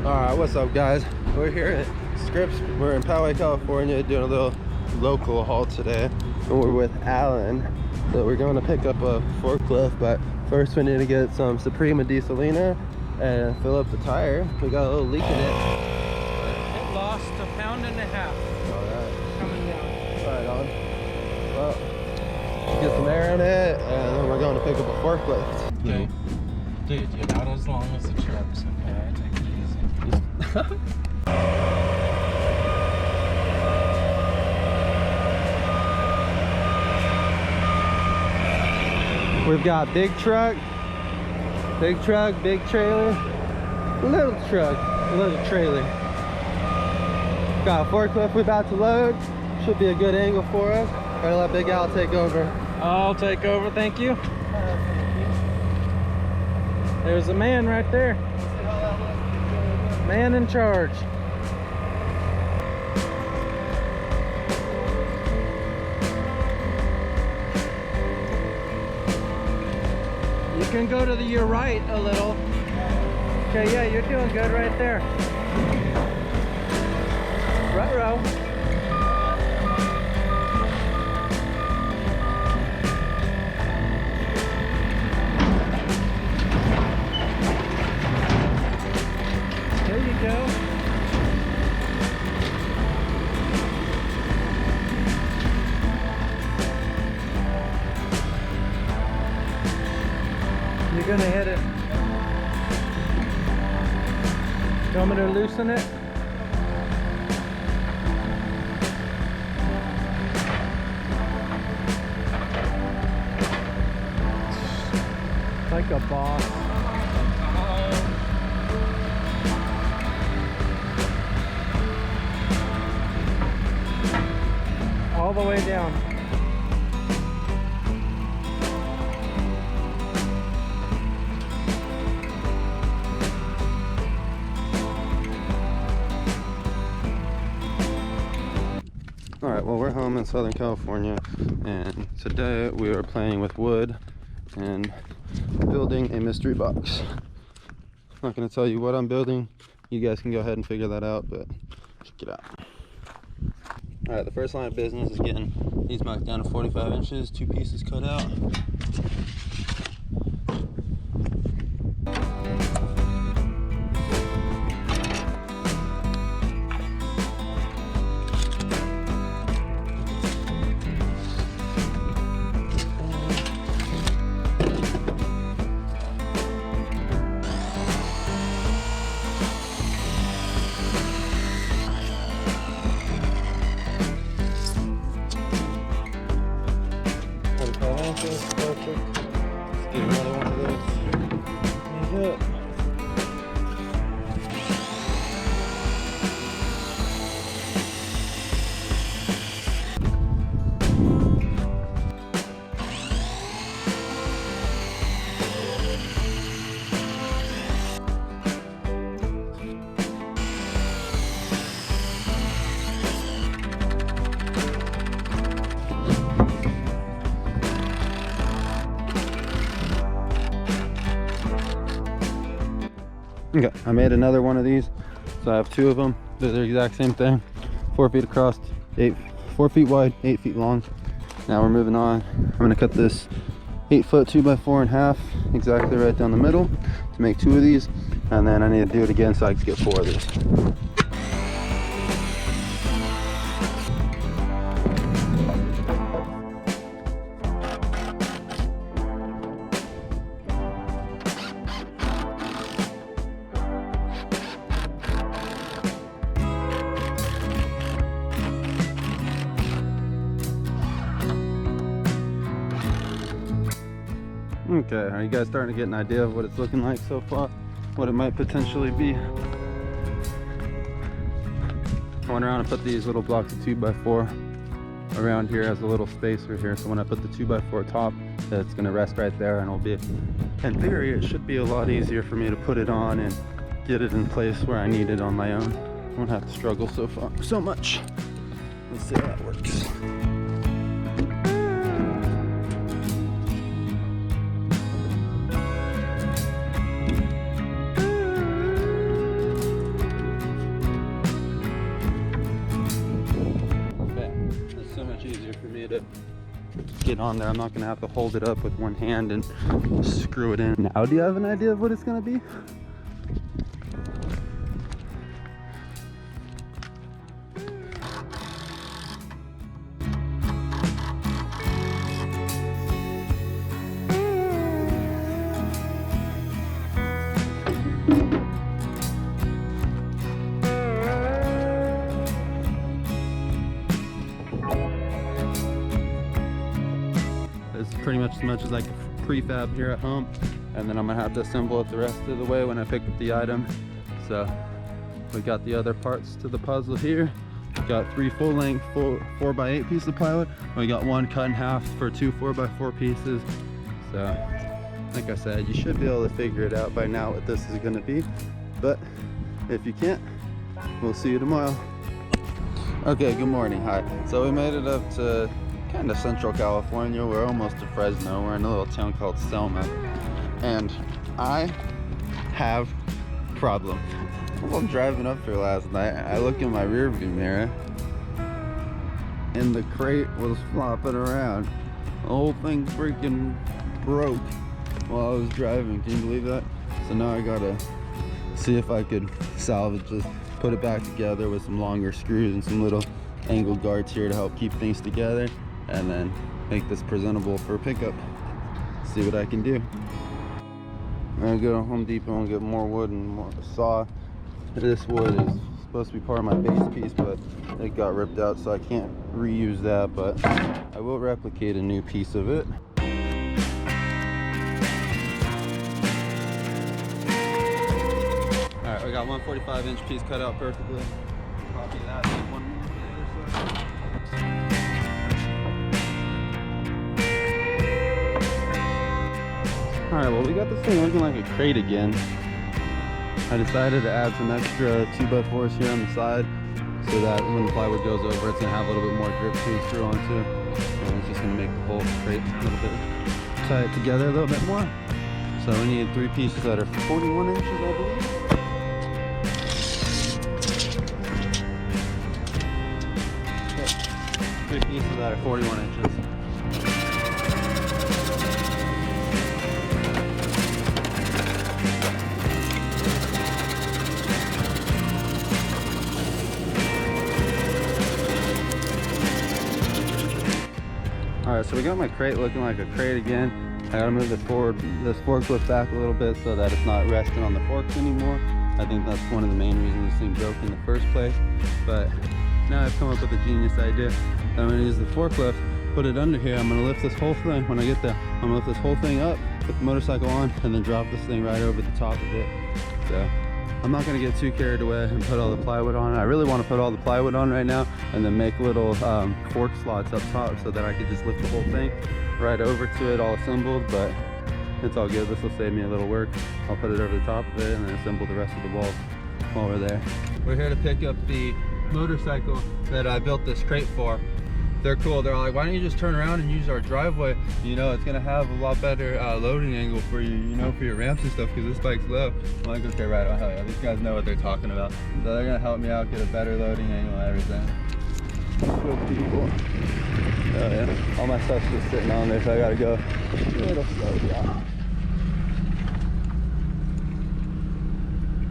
Alright, what's up guys? We're here at Scripps. We're in Poway, California, doing a little local haul today. And we're with Alan. So we're going to pick up a forklift, but first we need to get some Suprema Dieselina and fill up the tire. We got a little leak in it. It lost 1.5 pounds. Alright. Coming down. Right on. Well, let's get some air in it, and then we're going to pick up a forklift. Okay. Dude, you're not as long as the trucks, okay? Take it easy. We've got big truck, big trailer, little truck, little trailer. Got a forklift we're about to load. Should be a good angle for us. All right, let Big Al take over. I'll take over, thank you. There's a man right there. Man in charge. You can go to your right a little. Okay, yeah, you're doing good right there. Right row. There you go. You're gonna hit it. You want me to loosen it? Like a boss. All the way down. All right, well, we're home in Southern California, and today we are playing with wood and building a mystery box. I'm not going to tell you what I'm building. You guys can go ahead and figure that out, but check it out. All right, the first line of business is getting these marked down to 45 inches, 2 pieces cut out. Perfect. Let's get another one of those. Made up. Okay, I made another one of these, so I have 2 of them. They're the exact same thing, 4 feet across, 4 feet wide, 8 feet long. Now we're moving on. I'm gonna cut this 8-foot 2x4 in half, exactly right down the middle, to make 2 of these, and then I need to do it again so I can get 4 of these. Okay, are you guys starting to get an idea of what it's looking like so far? What it might potentially be? I went around and put these little blocks of 2x4 around here as a little spacer here, so when I put the 2x4 top, it's going to rest right there, and it'll be, in theory, it should be a lot easier for me to put it on and get it in place where I need it on my own. I won't have to struggle so much. Let's see how that works. get on there. I'm not gonna have to hold it up with one hand and screw it in. Now do you have an idea of what it's gonna be? It's pretty much as much as I can prefab here at home, and then I'm gonna have to assemble it the rest of the way when I pick up the item. So we got the other parts to the puzzle here. We got 3 full-length 4x8 pieces of plywood. We got 1 cut in half for 2 4x4 pieces. So like I said, you should be able to figure it out by now what this is gonna be, but if you can't, we'll see you tomorrow. Okay, good morning. Hi. So we made it up to kind of Central California. We're almost to Fresno. We're in a little town called Selma, and I have a problem. While I'm driving up here last night, I look in my rearview mirror and the crate was flopping around. The whole thing freaking broke while I was driving. Can you believe that? So now I gotta see if I could salvage this, put it back together with some longer screws and some little angle guards here to help keep things together, and then make this presentable for pickup. See what I can do. I'm gonna go to Home Depot and get more wood and more saw. This wood is supposed to be part of my base piece, but it got ripped out, so I can't reuse that, but I will replicate a new piece of it. All right, we got 145-inch piece cut out perfectly. Copy that, make one more for the other side. Alright, well, we got this thing looking like a crate again. I decided to add some extra 2x4s here on the side so that when the plywood goes over, it's going to have a little bit more grip to screw onto. And it's just going to make the whole crate a little bit, tie it together a little bit more. So we need 3 pieces that are 41 inches, I believe. Yep. 3 pieces that are 41 inches. Alright, so we got my crate looking like a crate again. I gotta move this forklift back a little bit so that it's not resting on the forks anymore. I think that's one of the main reasons this thing broke in the first place. But now I've come up with a genius idea. I'm gonna use the forklift, put it under here. I'm gonna lift this whole thing. When I get there, I'm gonna lift this whole thing up, put the motorcycle on, and then drop this thing right over the top of it. So I'm not gonna get too carried away and put all the plywood on. I really want to put all the plywood on right now and then make little fork slots up top so that I could just lift the whole thing right over to it all assembled, but it's all good. This will save me a little work. I'll put it over the top of it and then assemble the rest of the walls while we're there. We're here to pick up the motorcycle that I built this crate for. They're cool. They're like, why don't you just turn around and use our driveway? You know, it's gonna have a lot better loading angle for you, you know, for your ramps and stuff, because this bike's low. I'm like, okay, right on. Hell yeah, these guys know what they're talking about. So they're gonna help me out, get a better loading angle and everything. Good people. Oh yeah, all my stuff's just sitting on there, so I gotta go a little slow down.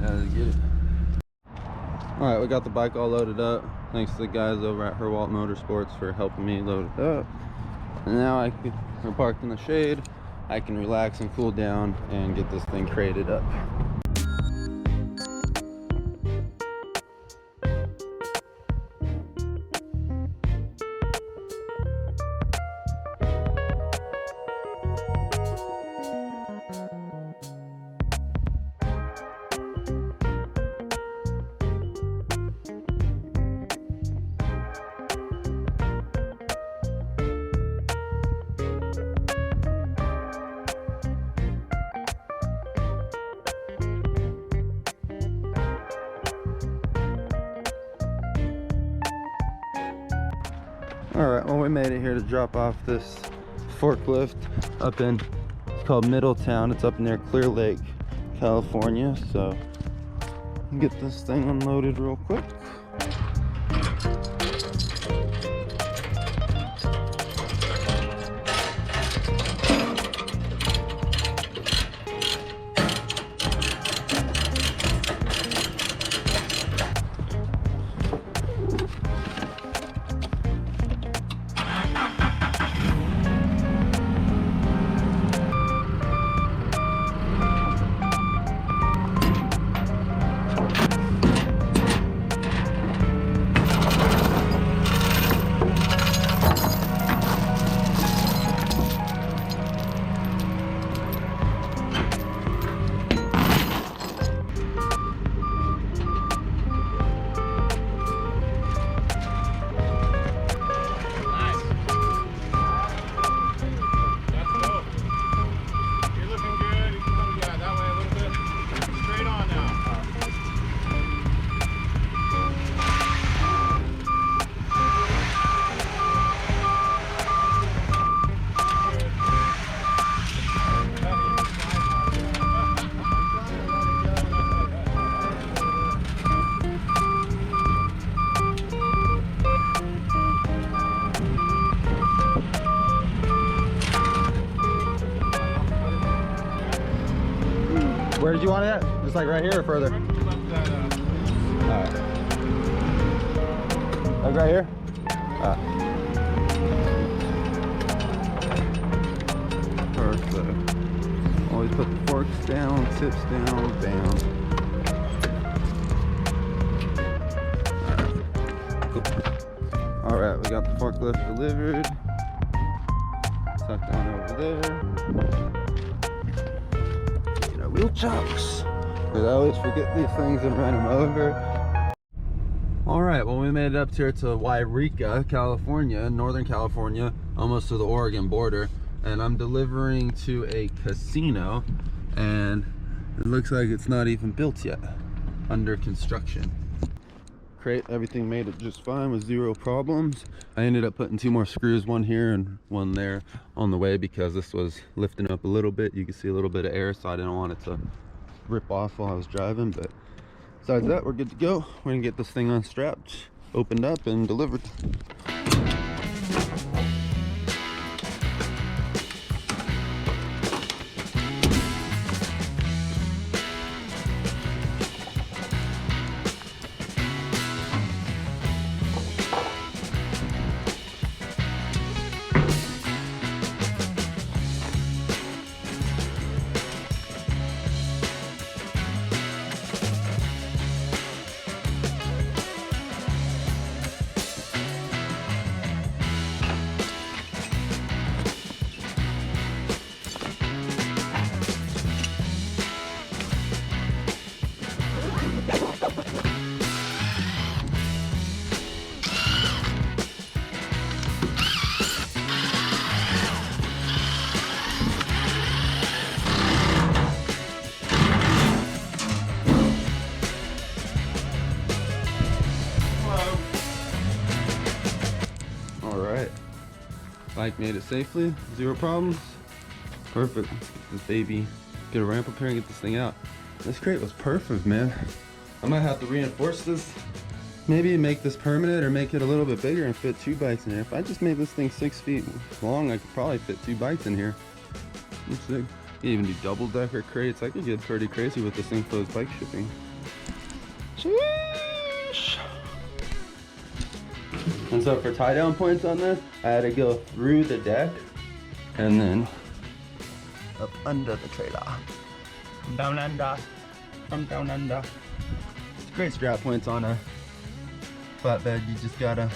Yeah, let's get it. Alright, we got the bike all loaded up. Thanks to the guys over at Herwalt Motorsports for helping me load it up. And now we're parked in the shade. I can relax and cool down and get this thing crated up. Alright, well, we made it here to drop off this forklift up in, it's called Middletown. It's up near Clearlake, California. So get this thing unloaded real quick. at? Just like right here or further? Alright. Like right here? Perfect. Always put the forks down, tips down, down. Alright, we got the forklift delivered. Tucked down over there. Get our wheel chocks. Because I always forget these things and run them over. Alright, well, we made it up here to Yreka, California, Northern California, almost to the Oregon border. And I'm delivering to a casino, and it looks like it's not even built yet. Under construction. Crate, everything made it just fine with zero problems. I ended up putting 2 more screws, one here and one there, on the way because this was lifting up a little bit. You can see a little bit of air, so I didn't want it to rip off while I was driving. But besides that, we're good to go. We're gonna get this thing unstrapped, opened up, and delivered. Bike made it safely, zero problems. Perfect. Get this baby, get a ramp up here and get this thing out. This crate was perfect, man. I might have to reinforce this. Maybe make this permanent or make it a little bit bigger and fit 2 bikes in here. If I just made this thing 6 feet long, I could probably fit 2 bikes in here. Looks like you can even do double-decker crates. I could get pretty crazy with this enclosed bike shipping. Sheesh. And so for tie down points on this, I had to go through the deck and then up under the trailer. From down under. From down under. It's great strap points on a flatbed. You just gotta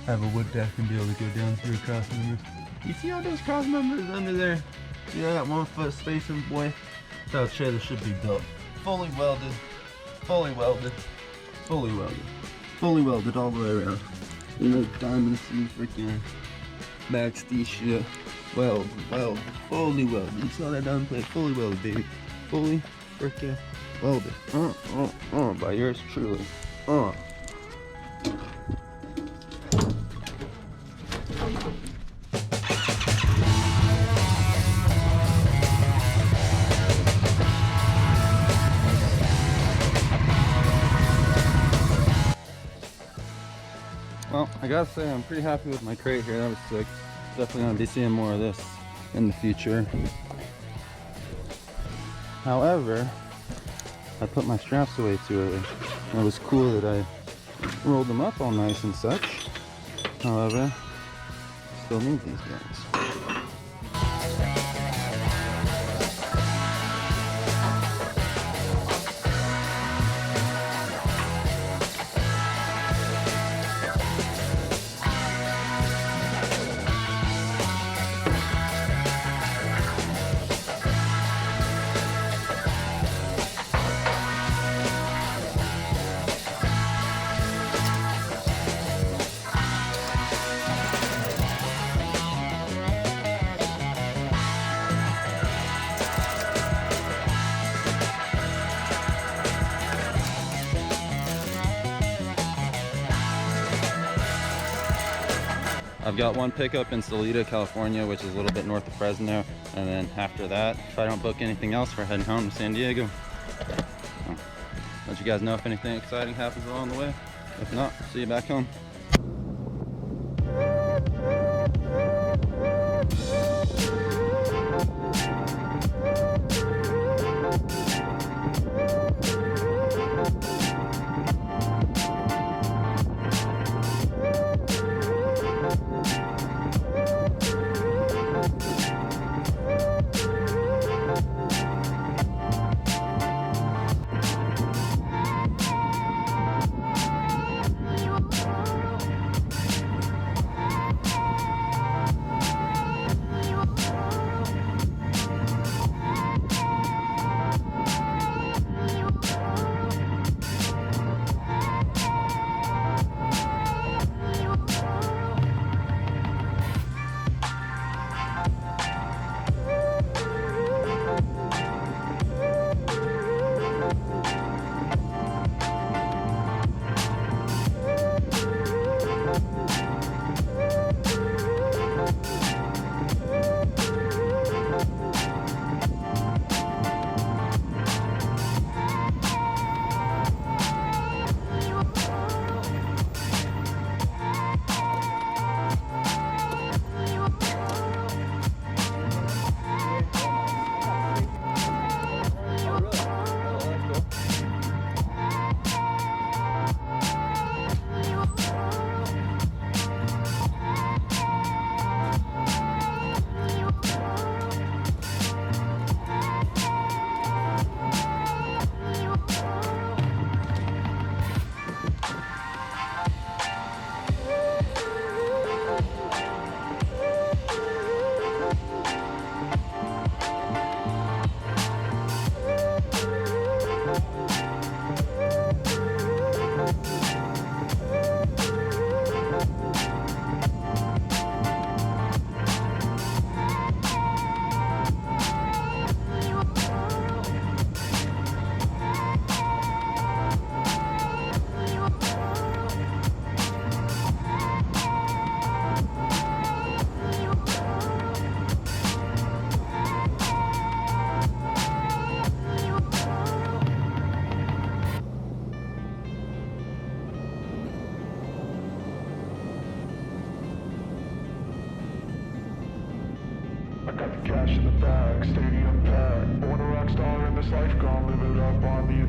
have a wood deck and be able to go down through cross members. You see all those cross members under there? See that 1 foot spacing, boy? That's how a trailer should be built. Fully welded, fully welded, fully welded, fully welded all the way around. You know, diamonds and freaking max D shit. Weld, fully welded. You saw that diamond plate? Fully welded, baby. Fully freaking welded. By yours truly. Well, I gotta say I'm pretty happy with my crate here. That was sick. Definitely gonna be seeing more of this in the future. However, I put my straps away too early. It was cool that I rolled them up all nice and such. However, still need these guys. I've got one pickup in Salida, California, which is a little bit north of Fresno. And then after that, if I don't book anything else, we're heading home to San Diego. So, let you guys know if anything exciting happens along the way. If not, see you back home.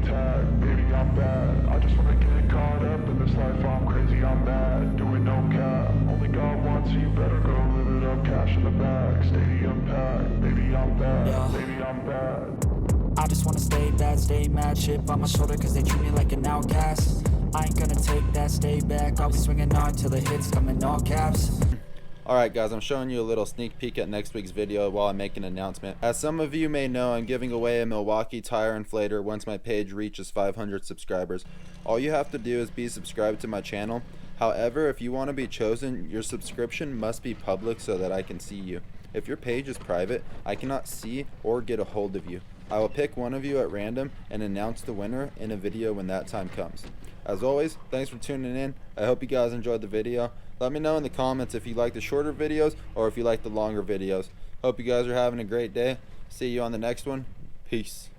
tag. Baby, I'm bad. I just wanna get caught up in this life. I'm crazy, I'm mad. Doing no cap. Only God wants you, better go live it up. Cash in the bag, stadium packed. Baby, I'm bad. Yeah. Baby, I'm bad. I just wanna stay bad, stay mad. Chip on my shoulder cause they treat me like an outcast. I ain't gonna take that, stay back. I'll be swinging hard till the hits come in all caps. Alright guys, I'm showing you a little sneak peek at next week's video while I make an announcement. As some of you may know, I'm giving away a Milwaukee tire inflator once my page reaches 500 subscribers. All you have to do is be subscribed to my channel. However, if you want to be chosen, your subscription must be public so that I can see you. If your page is private, I cannot see or get a hold of you. I will pick one of you at random and announce the winner in a video when that time comes. As always, thanks for tuning in. I hope you guys enjoyed the video. Let me know in the comments if you like the shorter videos or if you like the longer videos. Hope you guys are having a great day. See you on the next one. Peace.